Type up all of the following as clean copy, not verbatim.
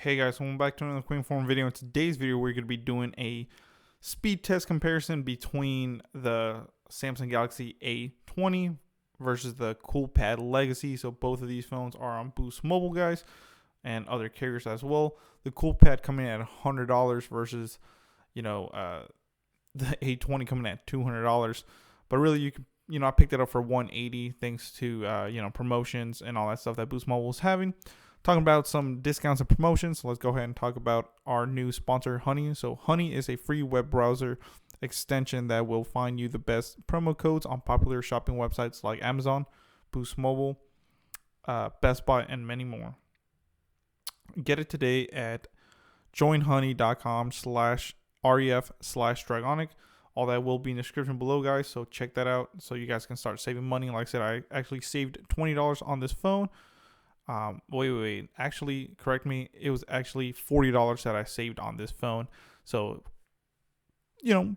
Hey guys, welcome back to another Queen Form video. In today's video, we're going to be doing a speed test comparison between the Samsung Galaxy A20 versus the Coolpad Legacy. So both of these phones are on Boost Mobile, guys, and other carriers as well. The Coolpad coming in at $100 versus, the A20 coming in at $200. But really, you can, I picked it up for $180 thanks to promotions and all that stuff that Boost Mobile is having. Talking about some discounts and promotions, so let's go ahead and talk about our new sponsor, Honey. So Honey is a free web browser extension that will find you the best promo codes on popular shopping websites like Amazon, Boost Mobile, Best Buy, and many more. Get it today at joinhoney.com/ref/Dragonic. All that will be in the description below, guys, so check that out so you guys can start saving money. Like I said, I actually saved $20 on this phone. Wait. Actually, correct me. It was actually $40 that I saved on this phone. So,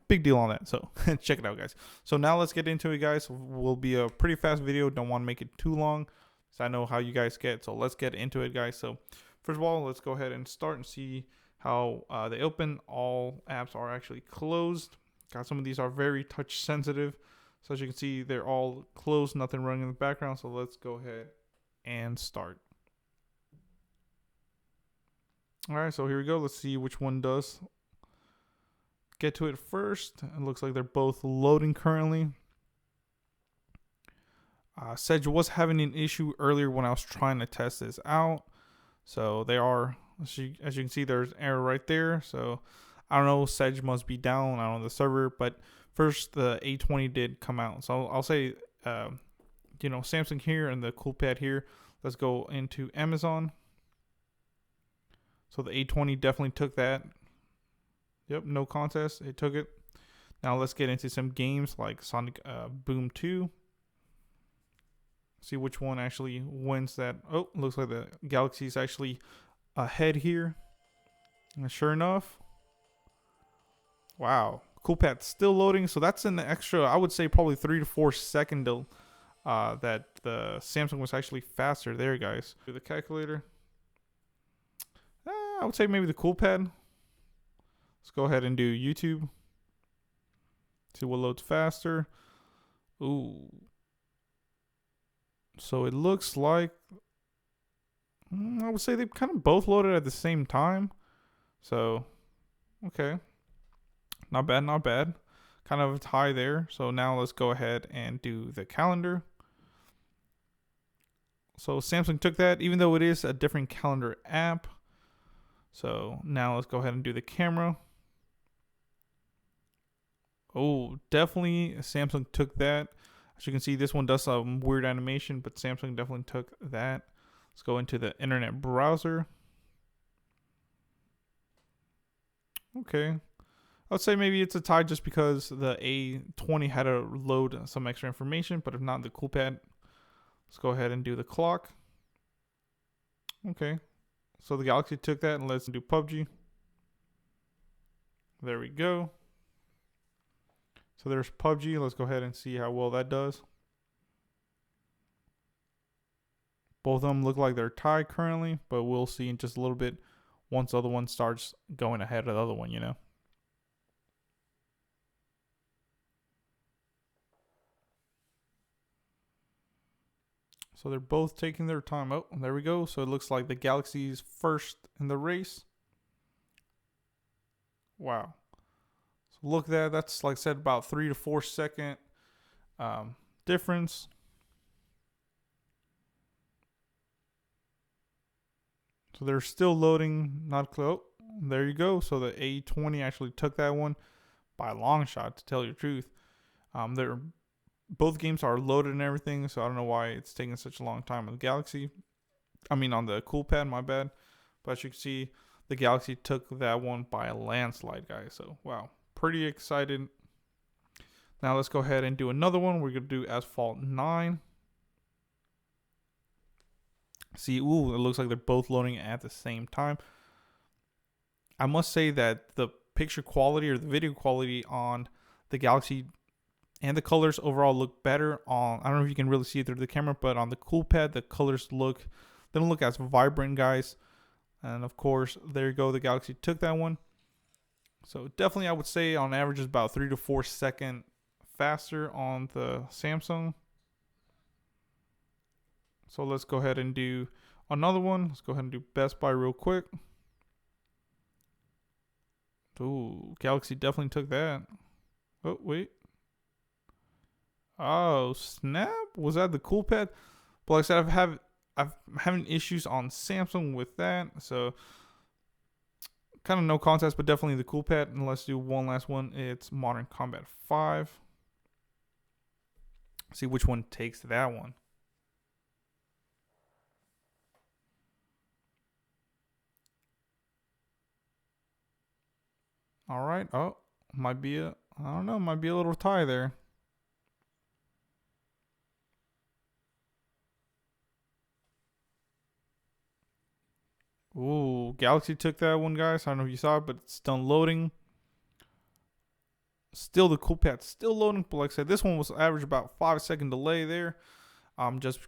big deal on that. So, check it out, guys. So, now let's get into it, guys. Will be a pretty fast video. Don't want to make it too long, so I know how you guys get. So, let's get into it, guys. So, first of all, let's go ahead and start and see how they open. All apps are actually closed. Some of these are very touch sensitive. So, as you can see, they're all closed. Nothing running in the background. So, let's go ahead and start. All right, so here we go. Let's see which one does get to it first. It looks like they're both loading currently. Sedge was having an issue earlier when I was trying to test this out. So they are, as you can see, there's an error right there. So I don't know, Sedge must be down. I don't know the server, but first the A20 did come out. So I'll say, Samsung here and the Coolpad here. Let's go into Amazon. So the A20 definitely took that. Yep, no contest. It took it. Now let's get into some games like Sonic Boom 2. See which one actually wins that. Oh, looks like the Galaxy is actually ahead here. And sure enough. Wow. Coolpad still loading. So that's an extra, I would say probably 3 to 4 seconds that the Samsung was actually faster there, guys. Do the calculator. I would say maybe the Coolpad. Let's go ahead and do YouTube. See what loads faster. Ooh. So it looks like, I would say they kind of both loaded at the same time. So, okay. Not bad, not bad. Kind of a tie there. So now let's go ahead and do the calendar. So Samsung took that, even though it is a different calendar app. So now let's go ahead and do the camera. Oh, definitely Samsung took that. As you can see, this one does some weird animation, but Samsung definitely took that. Let's go into the internet browser. Okay. I would say maybe it's a tie just because the A20 had to load some extra information, but if not, the Coolpad. Let's go ahead and do the clock. Okay. So the Galaxy took that, and let's do PUBG. There we go. So there's PUBG. Let's go ahead and see how well that does. Both of them look like they're tied currently, but we'll see in just a little bit once the other one starts going ahead of the other one, So they're both taking their time. Oh, there we go. So it looks like the Galaxy's first in the race. Wow. So look there. That's, like I said, about 3 to 4 second difference. So they're still loading. Not close. Oh, there you go. So the A20 actually took that one by a long shot, to tell you the truth. Both games are loaded and everything, so I don't know why it's taking such a long time on the Galaxy. I mean, on the Coolpad, my bad. But as you can see, the Galaxy took that one by a landslide, guys. So, wow. Pretty excited. Now, let's go ahead and do another one. We're going to do Asphalt 9. See, ooh, it looks like they're both loading at the same time. I must say that the picture quality or the video quality on the Galaxy and the colors overall look better on, I don't know if you can really see it through the camera, but on the Coolpad, the colors they don't look as vibrant, guys. And of course, there you go. The Galaxy took that one. So definitely, I would say on average is about 3 to 4 second faster on the Samsung. So let's go ahead and do another one. Let's go ahead and do Best Buy real quick. Ooh, Galaxy definitely took that. Oh, wait. Oh, snap. Was that the Coolpad? But like I said, I'm having issues on Samsung with that. So kind of no contest, but definitely the Coolpad. And let's do one last one. It's Modern Combat 5. See which one takes that one. All right. Oh, might be I don't know, might be a little tie there. Ooh, Galaxy took that one, guys. I don't know if you saw it, but it's done loading. Still the Coolpad still loading, but like I said, this one was average about 5-second delay there. Just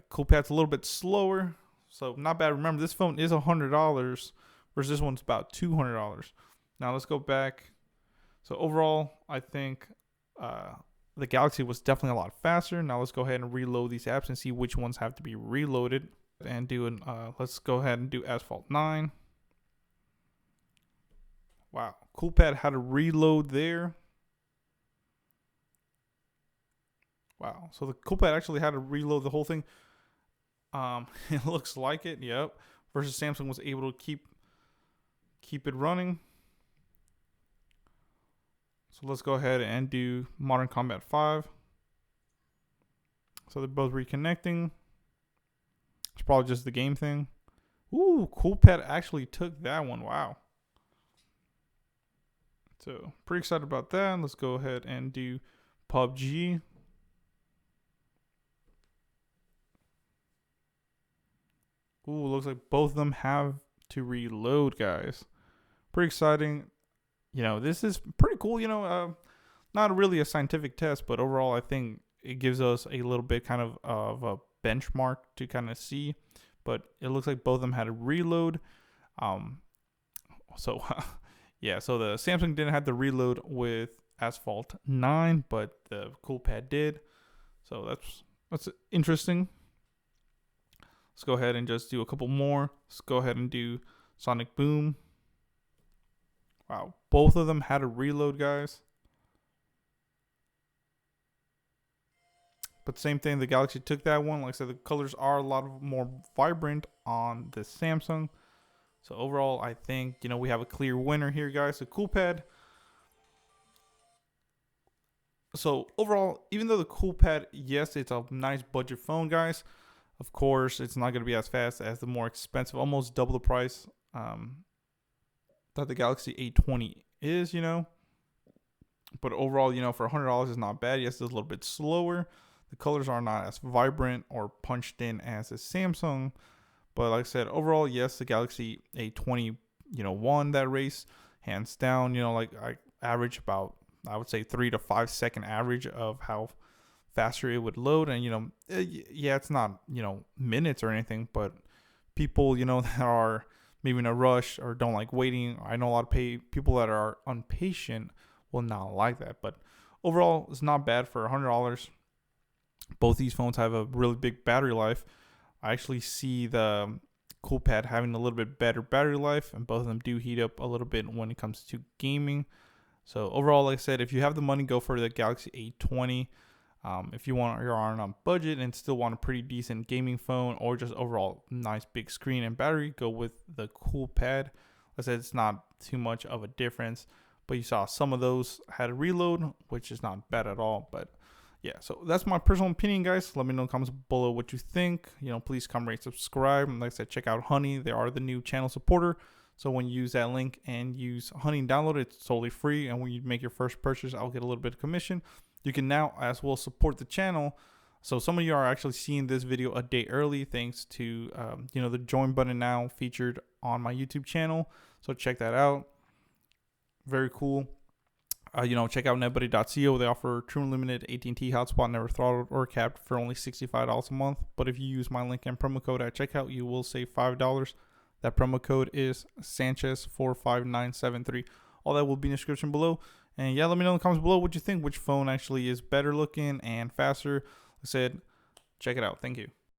Coolpad's a little bit slower, so not bad. Remember, this phone is $100, whereas this one's about $200. Now let's go back. So overall, I think the Galaxy was definitely a lot faster. Now let's go ahead and reload these apps and see which ones have to be reloaded. And let's go ahead and do Asphalt 9. Wow, Coolpad had to reload there. Wow, so the Coolpad actually had to reload the whole thing. It looks like it, yep. Versus Samsung was able to keep it running. So let's go ahead and do Modern Combat 5. So they're both reconnecting. It's probably just the game thing. Ooh, Coolpad actually took that one. Wow. So pretty excited about that. Let's go ahead and do PUBG. Ooh, looks like both of them have to reload, guys. Pretty exciting. You know, this is pretty cool. You know, not really a scientific test, but overall, I think it gives us a little bit kind of a benchmark to kind of see. But it looks like both of them had to reload. So yeah, so the Samsung didn't have to reload with Asphalt 9, but the Coolpad did. So that's interesting. Let's go ahead and just do a couple more. Let's go ahead and do Sonic Boom. Wow, both of them had to reload, guys. But same thing, the Galaxy took that one. Like I said, the colors are a lot more vibrant on the Samsung. So overall, I think, you know, we have a clear winner here, guys. The Coolpad. So overall, even though the Coolpad, yes, it's a nice budget phone, guys. Of course, it's not going to be as fast as the more expensive, almost double the price that the Galaxy A20 is, you know. But overall, you know, for $100 is not bad. Yes, it's a little bit slower. The colors are not as vibrant or punched in as a Samsung. But like I said, overall, yes, the Galaxy A20, you know, won that race hands down. You know, like I average about, I would say 3 to 5 second average of how faster it would load. And, you know, yeah, it's not, you know, minutes or anything, but people, you know, that are maybe in a rush or don't like waiting. I know a lot of people that are impatient will not like that. But overall, it's not bad for $100. Both these phones have a really big battery life. I actually see the Coolpad having a little bit better battery life, and both of them do heat up a little bit when it comes to gaming. So overall, like I said, if you have the money, go for the Galaxy A20. If you're on a budget and still want a pretty decent gaming phone, or just overall nice big screen and battery, go with the Coolpad. Like I said, it's not too much of a difference, but you saw some of those had a reload, which is not bad at all. But yeah, so that's my personal opinion, guys. Let me know in the comments below what you think. You know, please comment, rate, subscribe. And like I said, check out Honey. They are the new channel supporter. So when you use that link and use Honey and download it, it's totally free. And when you make your first purchase, I'll get a little bit of commission. You can now as well support the channel. So some of you are actually seeing this video a day early thanks to, you know, the join button now featured on my YouTube channel. So check that out. Very cool. You know, check out netbuddy.co. They offer true unlimited AT&T Hotspot, never throttled or capped, for only $65 a month. But if you use my link and promo code at checkout, you will save $5. That promo code is Sanchez45973. All that will be in the description below. And yeah, let me know in the comments below what you think, which phone actually is better looking and faster. Like I said, check it out. Thank you.